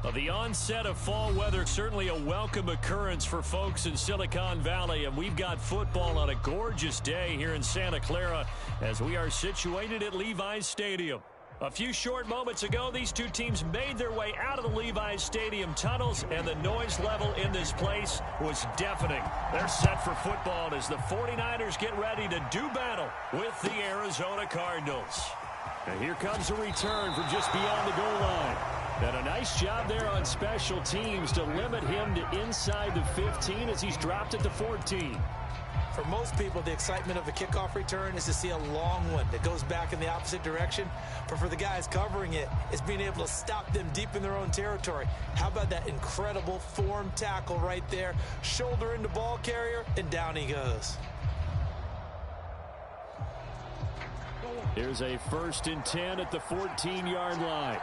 Well, the onset of fall weather, certainly a welcome occurrence for folks in Silicon Valley, and we've got football on a gorgeous day here in Santa Clara as we are situated at Levi's Stadium. A few short moments ago, these two teams made their way out of the Levi's Stadium tunnels, and the noise level in this place was deafening. They're set for football as the 49ers get ready to do battle with the Arizona Cardinals. And here comes a return from just beyond the goal line. And a nice job there on special teams to limit him to inside the 15 as he's dropped at the 14. For most people, the excitement of a kickoff return is to see a long one that goes back in the opposite direction. But for the guys covering it, it's being able to stop them deep in their own territory. How about that incredible form tackle right there? Shoulder into ball carrier, and down he goes. Here's a 1st and 10 at the 14-yard line.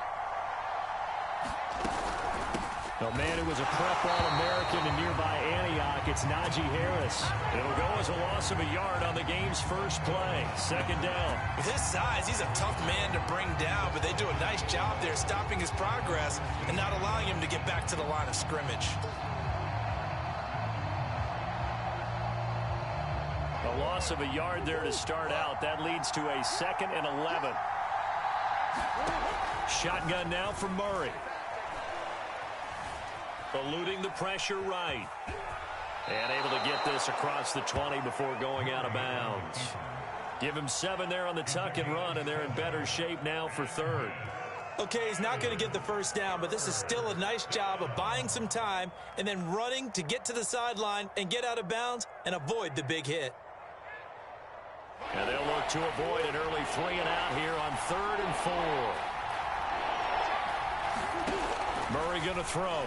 Oh, man, it was a prep All-American in nearby Antioch. It's Najee Harris. It'll go as a loss of a yard on the game's first play. 2nd down. With his size, he's a tough man to bring down, but they do a nice job there stopping his progress and not allowing him to get back to the line of scrimmage. A loss of a yard there to start out. That leads to a 2nd and 11. Shotgun now for Murray. Eluding the pressure right. And able to get this across the 20 before going out of bounds. Give him 7 there on the tuck and run, and they're in better shape now for 3rd. Okay, he's not going to get the first down, but this is still a nice job of buying some time and then running to get to the sideline and get out of bounds and avoid the big hit. And they'll look to avoid an early 3 and out here on 3rd and 4. Murray going to throw.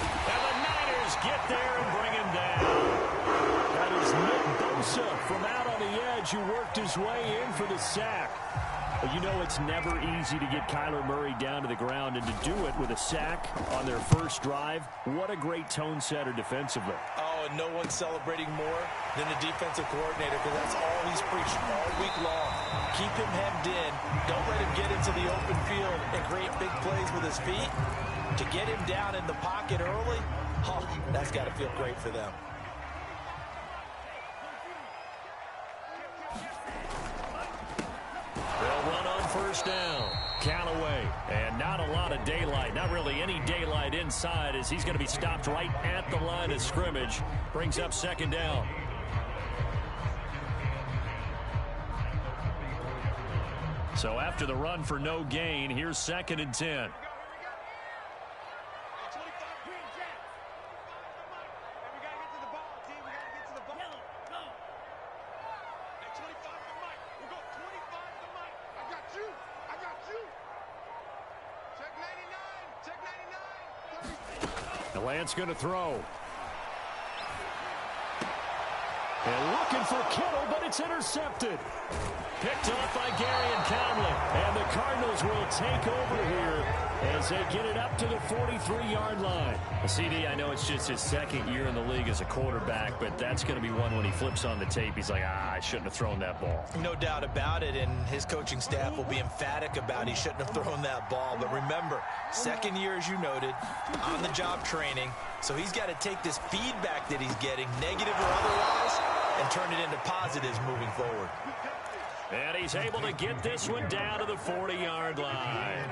And the Niners get there and bring him down. That is Nick Bosa from out on the edge who worked his way in for the sack. Well, you know it's never easy to get Kyler Murray down to the ground, and to do it with a sack on their first drive, what a great tone setter defensively. Oh, and no one's celebrating more than the defensive coordinator, because that's all he's preached all week long. Keep him hemmed in. Don't let him get into the open field and create big plays with his feet. To get him down in the pocket early, that's got to feel great for them. They'll run on 1st down. Callaway, and not a lot of daylight, not really any daylight inside, as he's going to be stopped right at the line of scrimmage. Brings up 2nd down. So after the run for no gain, here's 2nd and 10. Lance going to throw. And looking for Kittle, but it's intercepted. Picked up by Garyon Conley. And the Cardinals will take over here as they get it up to the 43-yard line. CD, I know it's just his 2nd year in the league as a quarterback, but that's going to be one when he flips on the tape. He's like, I shouldn't have thrown that ball. No doubt about it, and his coaching staff will be emphatic about he shouldn't have thrown that ball. But remember, 2nd year, as you noted, on-the-job training. So he's got to take this feedback that he's getting, negative or otherwise, and turn it into positives moving forward. And he's able to get this one down to the 40-yard line.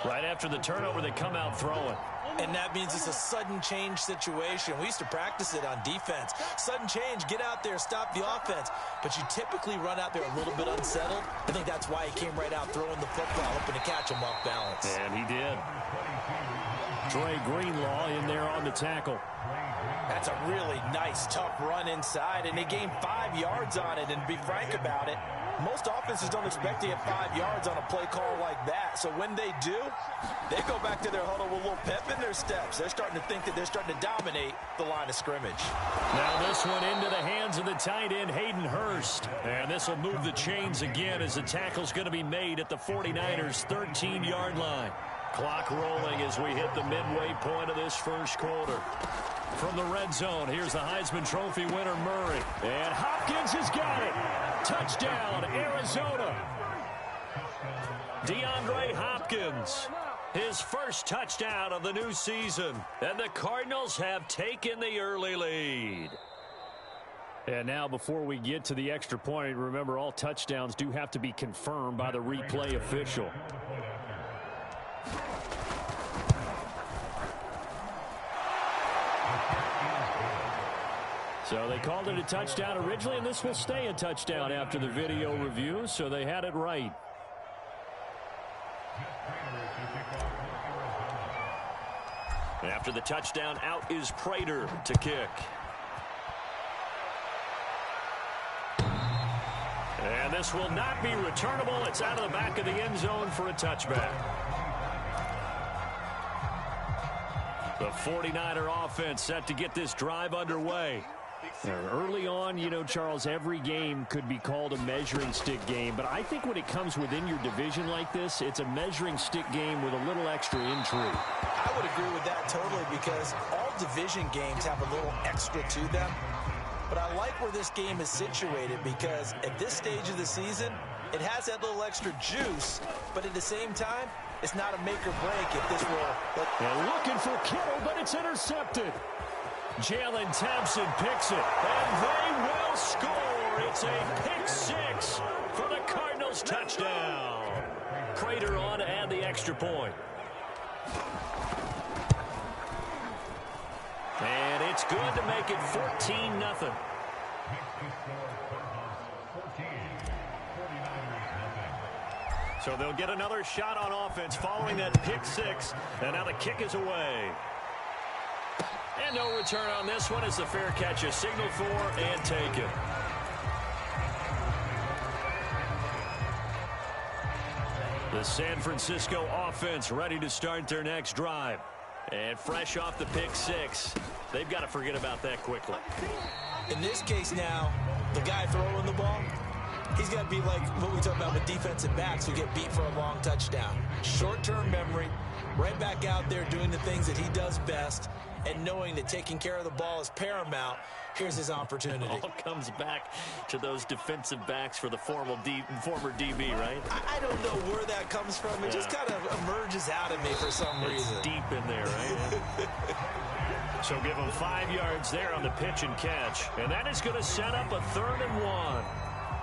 Right after the turnover, they come out throwing. And that means it's a sudden change situation. We used to practice it on defense. Sudden change, get out there, stop the offense. But you typically run out there a little bit unsettled. I think that's why he came right out throwing the football, hoping to catch him off balance. And he did. Dre Greenlaw in there on the tackle. That's a really nice, tough run inside, and they gained 5 yards on it. And to be frank about it, most offenses don't expect to get 5 yards on a play call like that. So when they do, they go back to their huddle with a little pep in their steps. They're starting to think that they're starting to dominate the line of scrimmage. Now this one into the hands of the tight end, Hayden Hurst. And this will move the chains again as the tackle's going to be made at the 49ers' 13-yard line. Clock rolling as we hit the midway point of this first quarter. From the red zone, here's the Heisman Trophy winner, Murray. And Hopkins has got it. Touchdown, Arizona. DeAndre Hopkins, his first touchdown of the new season. And the Cardinals have taken the early lead. And now before we get to the extra point, remember all touchdowns do have to be confirmed by the replay official. So they called it a touchdown originally, and this will stay a touchdown after the video review, so they had it right. After the touchdown, out is Prater to kick. And this will not be returnable. It's out of the back of the end zone for a touchback. The 49er offense set to get this drive underway. Early on, you know, Charles, every game could be called a measuring stick game, but I think when it comes within your division like this, it's a measuring stick game with a little extra intrigue. I would agree with that totally, because all division games have a little extra to them. But I like where this game is situated, because at this stage of the season, it has that little extra juice, but at the same time, it's not a make or break if this will. They're looking for Kittle, but it's intercepted. Jalen Thompson picks it, and they will score. It's a pick six for the Cardinals touchdown. Prater on to add the extra point. And it's good to make it 14-0. So they'll get another shot on offense following that pick six, and now the kick is away. And no return on this one as the fair catch is signaled for and taken. The San Francisco offense ready to start their next drive. And fresh off the pick six, they've got to forget about that quickly. In this case now, the guy throwing the ball, he's got to be like what we talk about with defensive backs who get beat for a long touchdown. Short-term memory, right back out there doing the things that he does best, and knowing that taking care of the ball is paramount. Here's his opportunity. It all comes back to those defensive backs for the former DB, right? I don't know where that comes from. It just kind of emerges out of me for some reason. It's deep in there, right? So give him 5 yards there on the pitch and catch. And that is going to set up a 3rd and 1.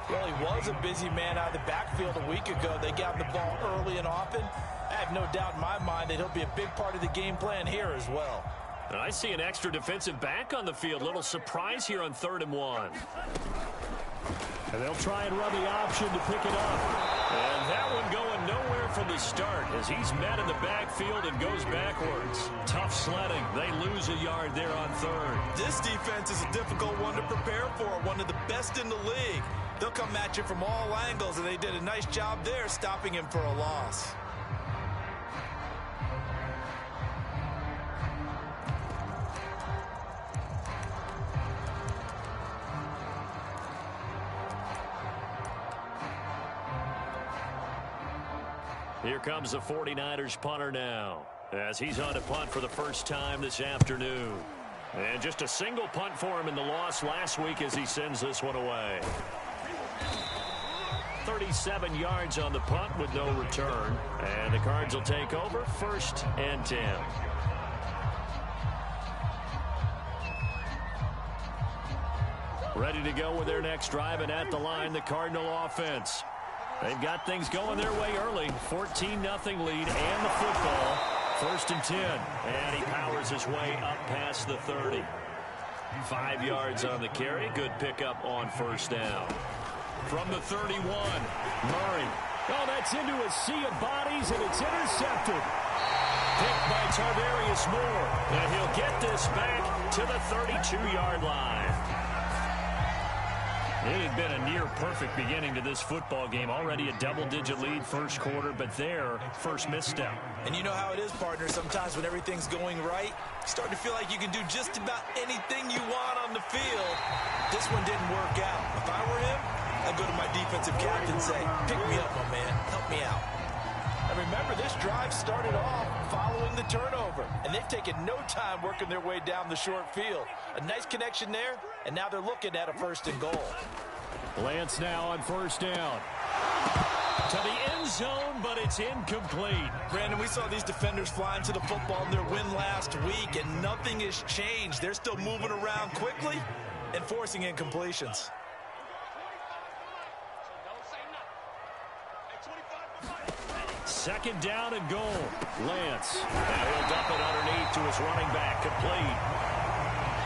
Well, he was a busy man out of the backfield a week ago. They got the ball early and often. I have no doubt in my mind that he'll be a big part of the game plan here as well. And I see an extra defensive back on the field. Little surprise here on 3rd and 1. And they'll try and run the option to pick it up. And that one going nowhere from the start as he's met in the backfield and goes backwards. Tough sledding. They lose a yard there on 3rd. This defense is a difficult one to prepare for. One of the best in the league. They'll come at you from all angles, and they did a nice job there stopping him for a loss. Here comes the 49ers punter now, as he's on to punt for the first time this afternoon. And just a single punt for him in the loss last week as he sends this one away. 37 yards on the punt with no return. And the Cards will take over 1st and 10. Ready to go with their next drive, and at the line, the Cardinal offense. They've got things going their way early. 14-0 lead and the football. 1st and 10. And he powers his way up past the 30. 5 yards on the carry. Good pickup on 1st down. From the 31, Murray. Oh, that's into a sea of bodies, and it's intercepted. Picked by Tarvarius Moore. And he'll get this back to the 32-yard line. It had been a near-perfect beginning to this football game. Already a double-digit lead first quarter, but their first misstep. And you know how it is, partner. Sometimes when everything's going right, you start to feel like you can do just about anything you want on the field. This one didn't work out. If I were him, I'd go to my defensive captain and say, pick me up, my man. Help me out. And remember, this drive started off following the turnover, and they've taken no time working their way down the short field. A nice connection there, and now they're looking at a 1st and goal. Lance now on 1st down. To the end zone, but it's incomplete. Brandon, we saw these defenders flying to the football in their win last week, and nothing has changed. They're still moving around quickly and forcing incompletions. Second down and goal. Lance. Now he'll dump it underneath to his running back. Complete.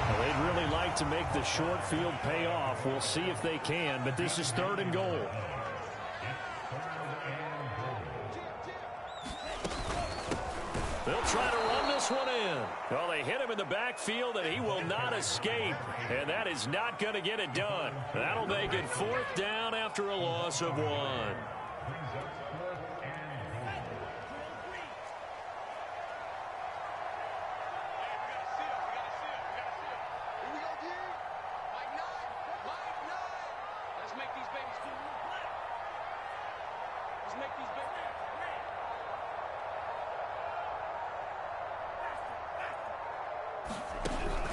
Well, they'd really like to make the short field pay off. We'll see if they can, but this is third and goal. They'll try to run this one in. Well, they hit him in the backfield, and he will not escape. And that is not going to get it done. That'll make it fourth down after a loss of 1.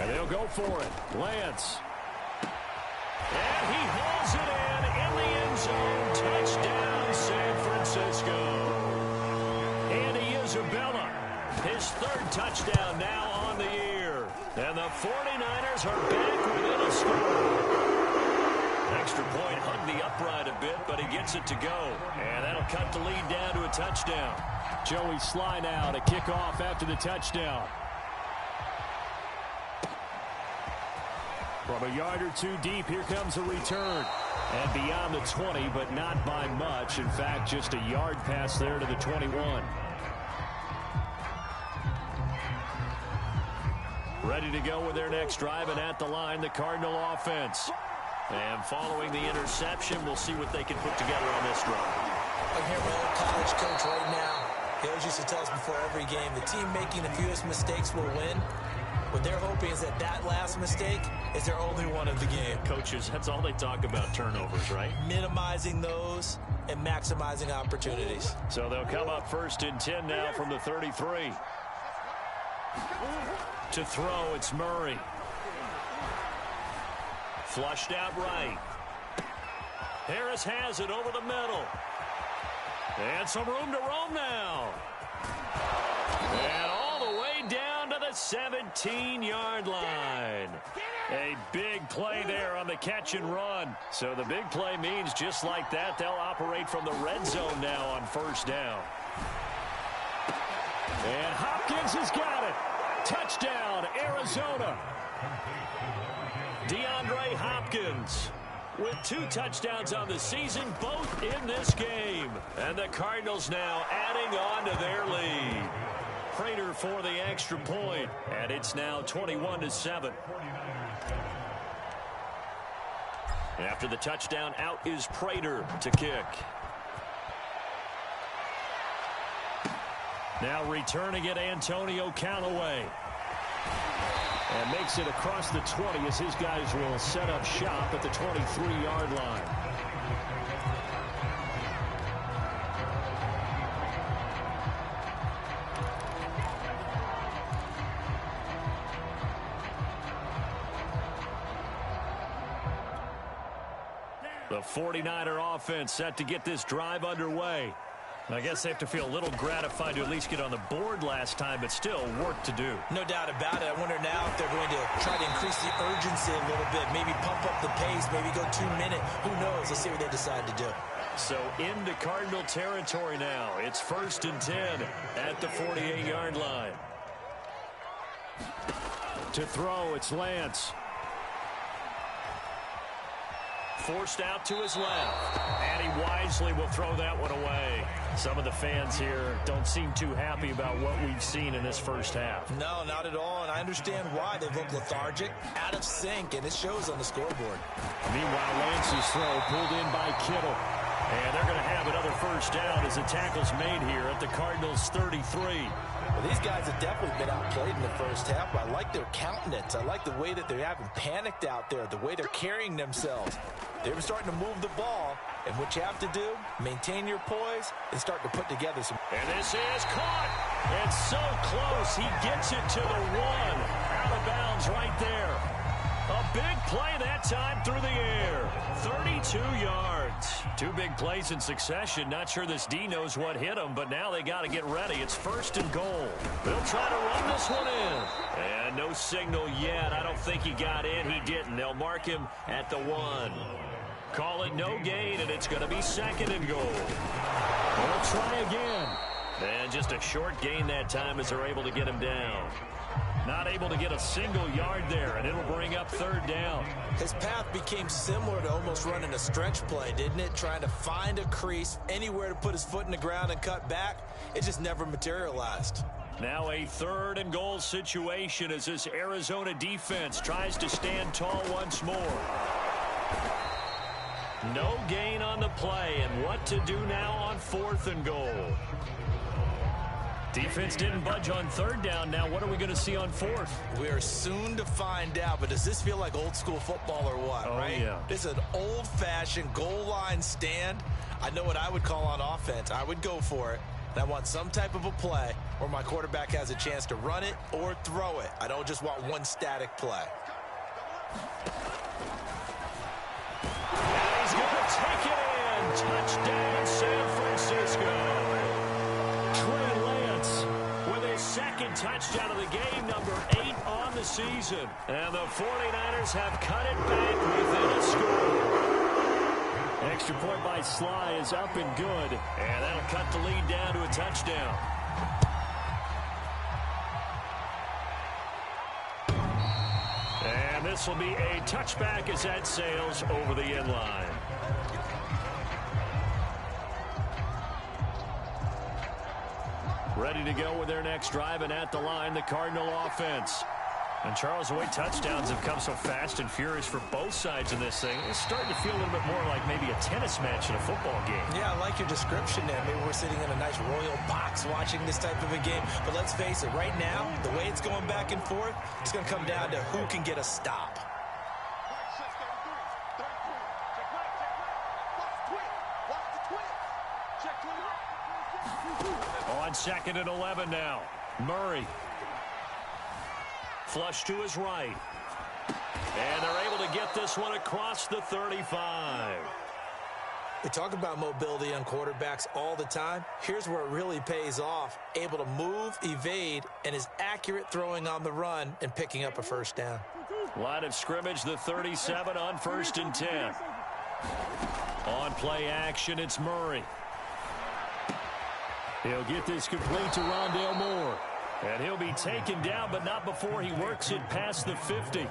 And they'll go for it. Lance. And he hauls it in the end zone. Touchdown, San Francisco. Andy Isabella, his third touchdown now on the year. And the 49ers are back within a score. Extra point hugged the upright a bit, but he gets it to go. And that'll cut the lead down to a touchdown. Joey Sly now to kick off after the touchdown. From a yard or two deep, here comes a return. And beyond the 20, but not by much. In fact, just a yard pass there to the 21. Ready to go with their next drive, and at the line, the Cardinal offense. And following the interception, we'll see what they can put together on this drive. I'm here with my old college coach right now. He always used to tell us before every game, the team making the fewest mistakes will win. What they're hoping is that last mistake is their only one of the game. Coaches, that's all they talk about, turnovers, right? Minimizing those and maximizing opportunities. So they'll come up first and 10 now from the 33. To throw, it's Murray. Flushed out right. Harris has it over the middle. And some room to roam now. And all the way down to the 17-yard line. A big play there on the catch and run. So the big play means just like that, they'll operate from the red zone now on first down. And Hopkins has got it. Touchdown, Arizona. DeAndre Hopkins with 2 touchdowns on the season, both in this game. And the Cardinals now adding on to their lead. Prater for the extra point, and it's now 21-7. After the touchdown, out is Prater to kick. Now returning it, Antonio Callaway. And makes it across the 20 as his guys will set up shop at the 23-yard line. The 49er offense set to get this drive underway. I guess they have to feel a little gratified to at least get on the board last time, but still work to do. No doubt about it. I wonder now if they're going to try to increase the urgency a little bit, maybe pump up the pace, maybe go 2 minute. Who knows? Let's see what they decide to do. So into Cardinal territory now. It's first and 10 at the 48-yard line. To throw, it's Lance. Forced out to his left. And he wisely will throw that one away. Some of the fans here don't seem too happy about what we've seen in this first half. No, not at all, and I understand why. They've looked lethargic, out of sync, and it shows on the scoreboard. Meanwhile, Lance's throw pulled in by Kittle. And they're going to have another first down as the tackle's made here at the Cardinals' 33. Well, these guys have definitely been outplayed in the first half, but I like their countenance. I like the way that they haven't panicked out there, the way they're carrying themselves. They're starting to move the ball, and what you have to do, maintain your poise and start to put together some. And this is caught. It's so close. He gets it to the 1. Out of bounds right there. A big play that time through the air. 32 yards. Two big plays in succession. Not sure this D knows what hit him, but now they got to get ready. It's 1st and goal. They'll try to run this one in. And no signal yet. I don't think he got in. He didn't. They'll mark him at the 1. Call it no gain, and it's going to be 2nd and goal. They'll try again. And just a short gain that time as they're able to get him down. Not able to get a single yard there, and it'll bring up 3rd down. His path became similar to almost running a stretch play, didn't it? Trying to find a crease, anywhere to put his foot in the ground and cut back. It just never materialized. Now a 3rd and goal situation as this Arizona defense tries to stand tall once more. No gain on the play, and what to do now on 4th and goal. Defense didn't budge on 3rd down. Now what are we going to see on 4th? We are soon to find out, but does this feel like old school football or what, right? Yeah. This is an old-fashioned goal line stand. I know what I would call on offense. I would go for it. And I want some type of a play where my quarterback has a chance to run it or throw it. I don't just want one static play. And he's going to take it in. Touchdown, San Francisco. Trey Lance with his 2nd touchdown of the game, number 8 on the season. And the 49ers have cut it back within a score. Extra point by Sly is up and good. And that'll cut the lead down to a touchdown. And this will be a touchback as that sails over the end line. Ready to go with their next drive, and at the line, the Cardinal offense. And Charles, the way touchdowns have come so fast and furious for both sides in this thing, it's starting to feel a little bit more like maybe a tennis match in a football game. Yeah, I like your description there. Maybe we're sitting in a nice royal box watching this type of a game. But let's face it, right now, the way it's going back and forth, it's going to come down to who can get a stop. On 2nd and 11 now. Murray. Flush to his right. And they're able to get this one across the 35. We talk about mobility on quarterbacks all the time. Here's where it really pays off. Able to move, evade, and is accurate throwing on the run and picking up a 1st down. Line of scrimmage, the 37 on 1st and 10. On play action, it's Murray. He'll get this complete to Rondale Moore. And he'll be taken down, but not before he works it past the 50.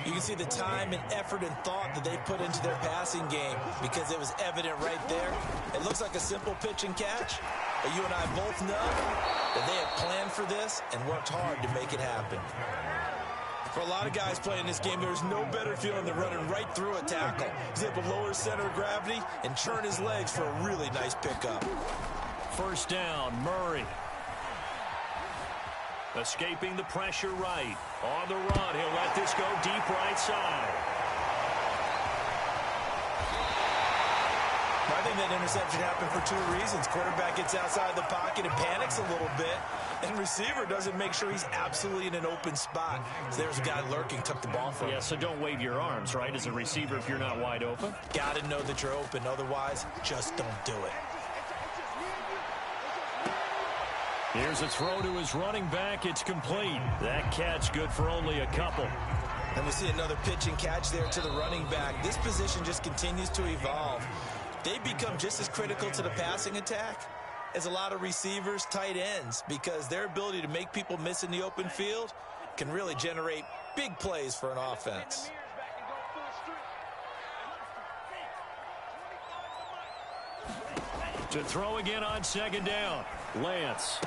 You can see the time and effort and thought that they put into their passing game because it was evident right there. It looks like a simple pitch and catch, but you and I both know that they have planned for this and worked hard to make it happen. For a lot of guys playing this game, there's no better feeling than running right through a tackle. He's able to lower his center of gravity and churn his legs for a really nice pickup. 1st down, Murray. Escaping the pressure right. On the run, he'll let this go deep right side. I think that interception happened for 2 reasons. Quarterback gets outside the pocket and panics a little bit, and receiver doesn't make sure he's absolutely in an open spot. So there's a guy lurking, took the ball from him. Yeah, so don't wave your arms, right, as a receiver if you're not wide open. Got to know that you're open. Otherwise, just don't do it. Here's a throw to his running back. It's complete. That catch good for only a couple. And we see another pitch and catch there to the running back. This position just continues to evolve. They become just as critical to the passing attack as a lot of receivers, tight ends, because their ability to make people miss in the open field can really generate big plays for an offense. To throw again on 2nd down. Lance.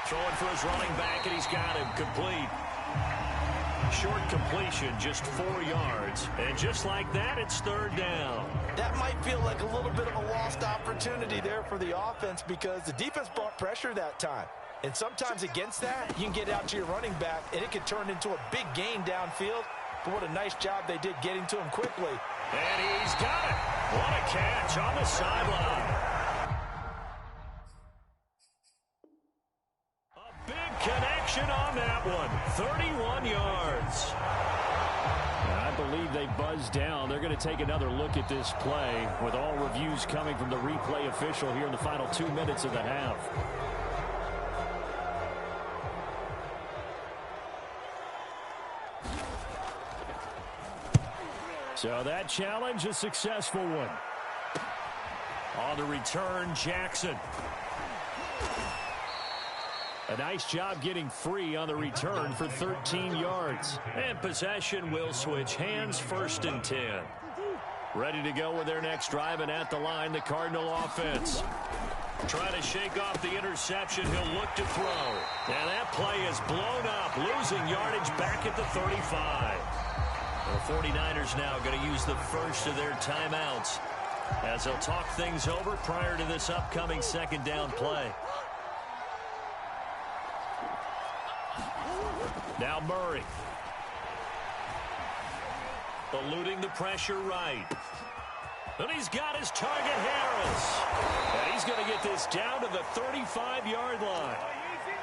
Throwing for his running back, and he's got him complete. Short completion, just 4 yards. And just like that, it's 3rd down. That might feel like a little bit of a lost opportunity there for the offense because the defense brought pressure that time. And sometimes against that, you can get out to your running back, and it can turn into a big gain downfield. But what a nice job they did getting to him quickly. And he's got it. What a catch on the sideline. A big connection completion on that one. 31 yards. I believe they buzzed down. They're going to take another look at this play with all reviews coming from the replay official here in the final 2 minutes of the half. So that challenge, a successful one. On the return, Jackson. A nice job getting free on the return for 13 yards. And possession will switch hands, 1st and 10. Ready to go with their next drive, and at the line, the Cardinal offense. Trying to shake off the interception. He'll look to throw. And that play is blown up, losing yardage back at the 35. The 49ers now going to use the first of their timeouts as they'll talk things over prior to this upcoming 2nd down play. Now Murray. Eluding the pressure right. And he's got his target, Harris. And he's going to get this down to the 35-yard line.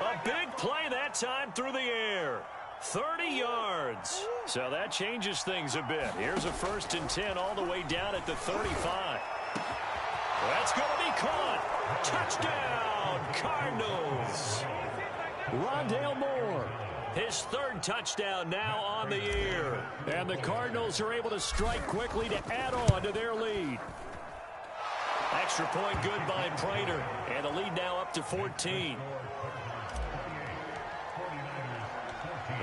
A big play that time through the air. 30 yards. So that changes things a bit. Here's a 1st and 10 all the way down at the 35. That's going to be caught. Touchdown, Cardinals. Rondale Moore. His 3rd touchdown now on the year. And the Cardinals are able to strike quickly to add on to their lead. Extra point good by Prater. And the lead now up to 14.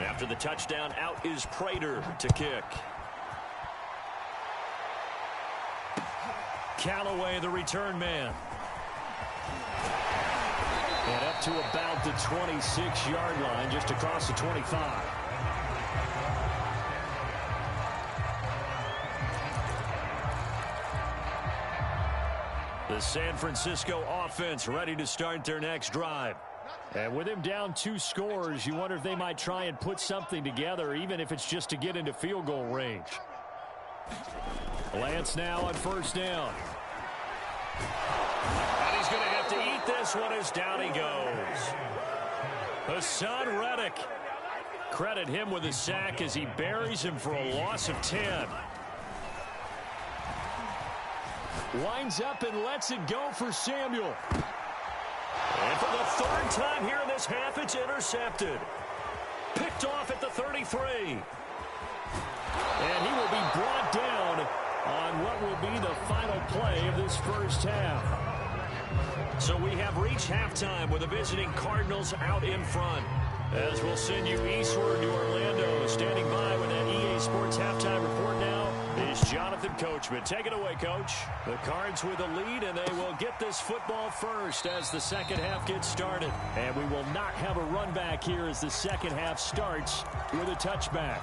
After the touchdown, out is Prater to kick. Callaway, the return man. And up to about the 26-yard line, just across the 25. The San Francisco offense ready to start their next drive. And with him down 2 scores, you wonder if they might try and put something together, even if it's just to get into field goal range. Lance now on 1st down. And he's going to have to eat this one as down he goes. Hassan Reddick. Credit him with a sack as he buries him for a loss of 10. Winds up and lets it go for Samuel. And for the 3rd time here in this half, it's intercepted. Picked off at the 33. And he will be brought down on what will be the final play of this 1st half. So we have reached halftime with the visiting Cardinals out in front. As we'll send you eastward to Orlando. Standing by with that EA Sports halftime report now is Jonathan Coachman. Take it away, Coach. The Cards with a lead, and they will get this football first as the 2nd half gets started. And we will not have a run back here as the 2nd half starts with a touchback.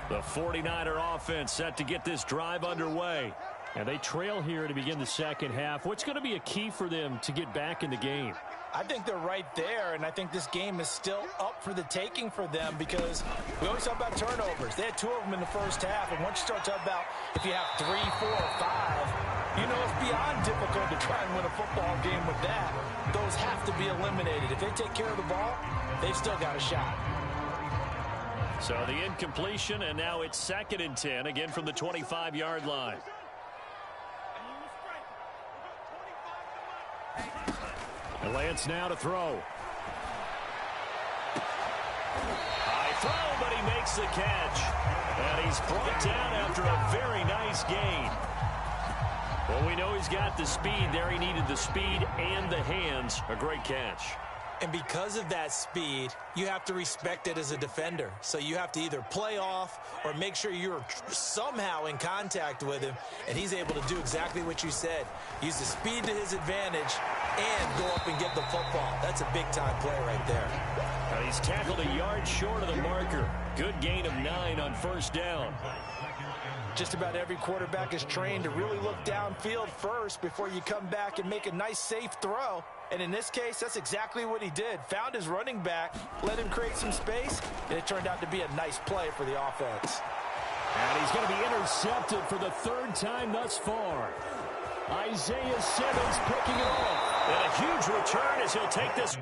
The 49er offense set to get this drive underway. And they trail here to begin the 2nd half. What's going to be a key for them to get back in the game? I think they're right there, and I think this game is still up for the taking for them because we always talk about turnovers. They had 2 of them in the 1st half, and once you start talking about if you have 3, 4, or 5, you know it's beyond difficult to try and win a football game with that. Those have to be eliminated. If they take care of the ball, they've still got a shot. So the incompletion, and now it's 2nd and 10, again from the 25-yard line. And Lance now to throw. High throw, but he makes the catch. And he's brought down after a very nice gain. Well, we know he's got the speed there. He needed the speed and the hands. A great catch. And because of that speed, you have to respect it as a defender. So you have to either play off or make sure you're somehow in contact with him. And he's able to do exactly what you said. Use the speed to his advantage and go up and get the football. That's a big-time play right there. Now he's tackled a yard short of the marker. Good gain of 9 on 1st down. Just about every quarterback is trained to really look downfield first before you come back and make a nice, safe throw. And in this case, that's exactly what he did. Found his running back, let him create some space, and it turned out to be a nice play for the offense. And he's going to be intercepted for the third time thus far. Isaiah Simmons picking it off. And a huge return as he'll take this.